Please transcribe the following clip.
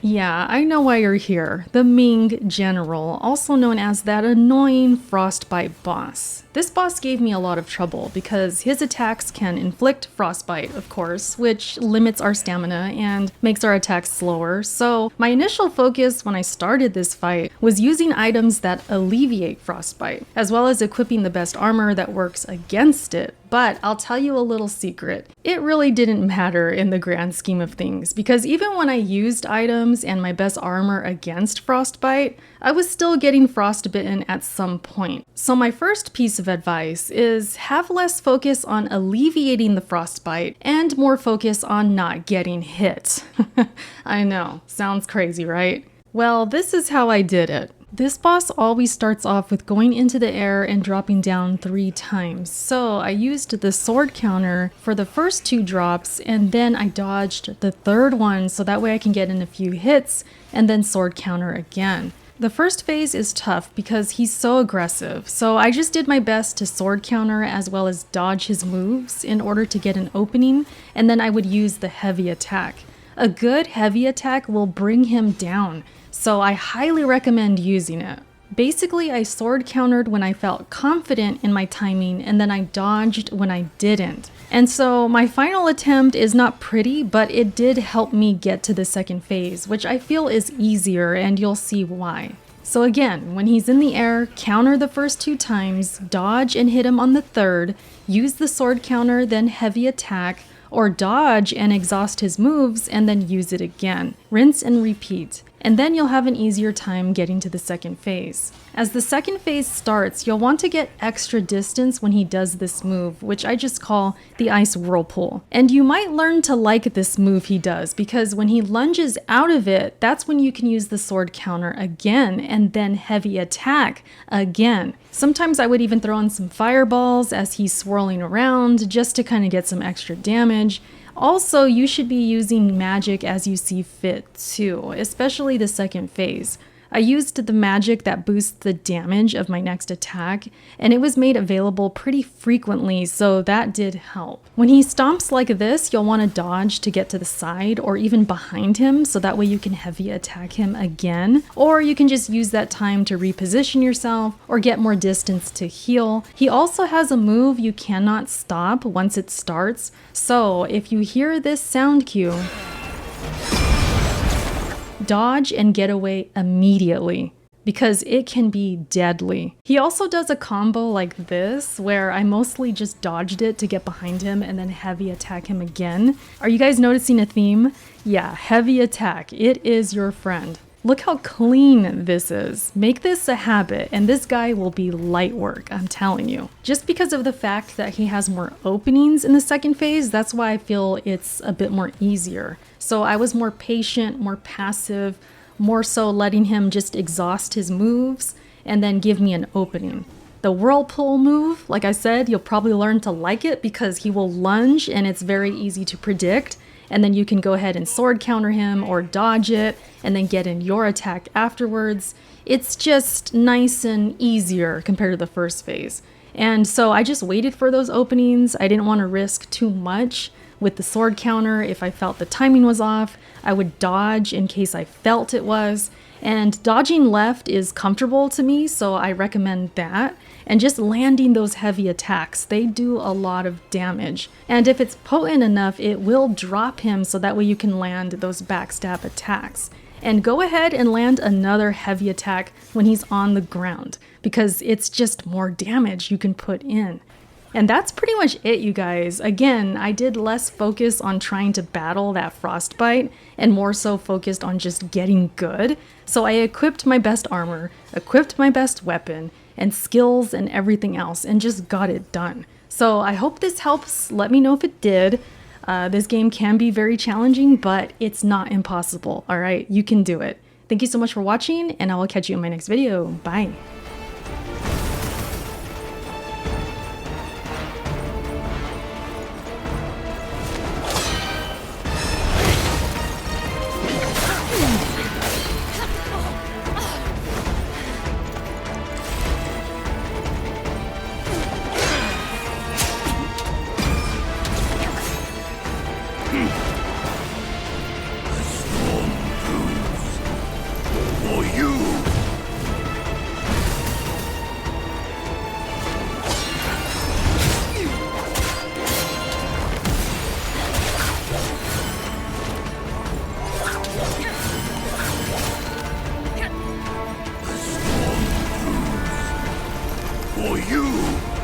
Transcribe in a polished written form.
Yeah, I know why you're here. The Ming General, also known as that annoying frostbite boss. This boss gave me a lot of trouble because his attacks can inflict frostbite, of course, which limits our stamina and makes our attacks slower. So my initial focus when I started this fight was using items that alleviate frostbite, as well as equipping the best armor that works against it. But I'll tell you a little secret. It really didn't matter in the grand scheme of things, because even when I used items and my best armor against frostbite, I was still getting frostbitten at some point. So my first piece of advice is have less focus on alleviating the frostbite and more focus on not getting hit. I know, sounds crazy, right? Well, this is how I did it. This boss always starts off with going into the air and dropping down 3 times. So I used the sword counter for the first 2 drops, and then I dodged the 3rd one so that way I can get in a few hits and then sword counter again. The first phase is tough because he's so aggressive, so I just did my best to sword counter as well as dodge his moves in order to get an opening, and then I would use the heavy attack. A good heavy attack will bring him down, so I highly recommend using it. Basically, I sword countered when I felt confident in my timing, and then I dodged when I didn't. And so my final attempt is not pretty, but it did help me get to the second phase, which I feel is easier, and you'll see why. So again, when he's in the air, counter the first 2 times, dodge and hit him on the 3rd, use the sword counter, then heavy attack, or dodge and exhaust his moves and then use it again. Rinse and repeat. And then you'll have an easier time getting to the second phase. As the second phase starts, you'll want to get extra distance when he does this move, which I just call the ice whirlpool. And you might learn to like this move he does, because when he lunges out of it, that's when you can use the sword counter again and then heavy attack again. Sometimes I would even throw in some fireballs as he's swirling around just to kind of get some extra damage. Also, you should be using magic as you see fit too, especially the second phase. I used the magic that boosts the damage of my next attack, and it was made available pretty frequently, so that did help. When he stomps like this, you'll want to dodge to get to the side or even behind him, so that way you can heavy attack him again, or you can just use that time to reposition yourself or get more distance to heal. He also has a move you cannot stop once it starts, so if you hear this sound cue, dodge and get away immediately, because it can be deadly. He also does a combo like this, where I mostly just dodged it to get behind him and then heavy attack him again. Are you guys noticing a theme? Yeah, heavy attack. It is your friend. Look how clean this is. Make this a habit, and this guy will be light work, I'm telling you. Just because of the fact that he has more openings in the second phase, that's why I feel it's a bit more easier. So I was more patient, more passive, more so letting him just exhaust his moves and then give me an opening. The whirlpool move, like I said, you'll probably learn to like it because he will lunge and it's very easy to predict. And then you can go ahead and sword counter him or dodge it and then get in your attack afterwards. It's just nice and easier compared to the first phase. And so I just waited for those openings. I didn't want to risk too much with the sword counter. If I felt the timing was off, I would dodge in case I felt it was. And dodging left is comfortable to me, so I recommend that. And just landing those heavy attacks, they do a lot of damage. And if it's potent enough, it will drop him so that way you can land those backstab attacks. And go ahead and land another heavy attack when he's on the ground, because it's just more damage you can put in. And that's pretty much it, you guys. Again, I did less focus on trying to battle that frostbite and more so focused on just getting good. So I equipped my best armor, equipped my best weapon, and skills and everything else, and just got it done. So I hope this helps. Let me know if it did. This game can be very challenging, but it's not impossible, all right? You can do it. Thank you so much for watching, and I will catch you in my next video. Bye. Storm brews. you!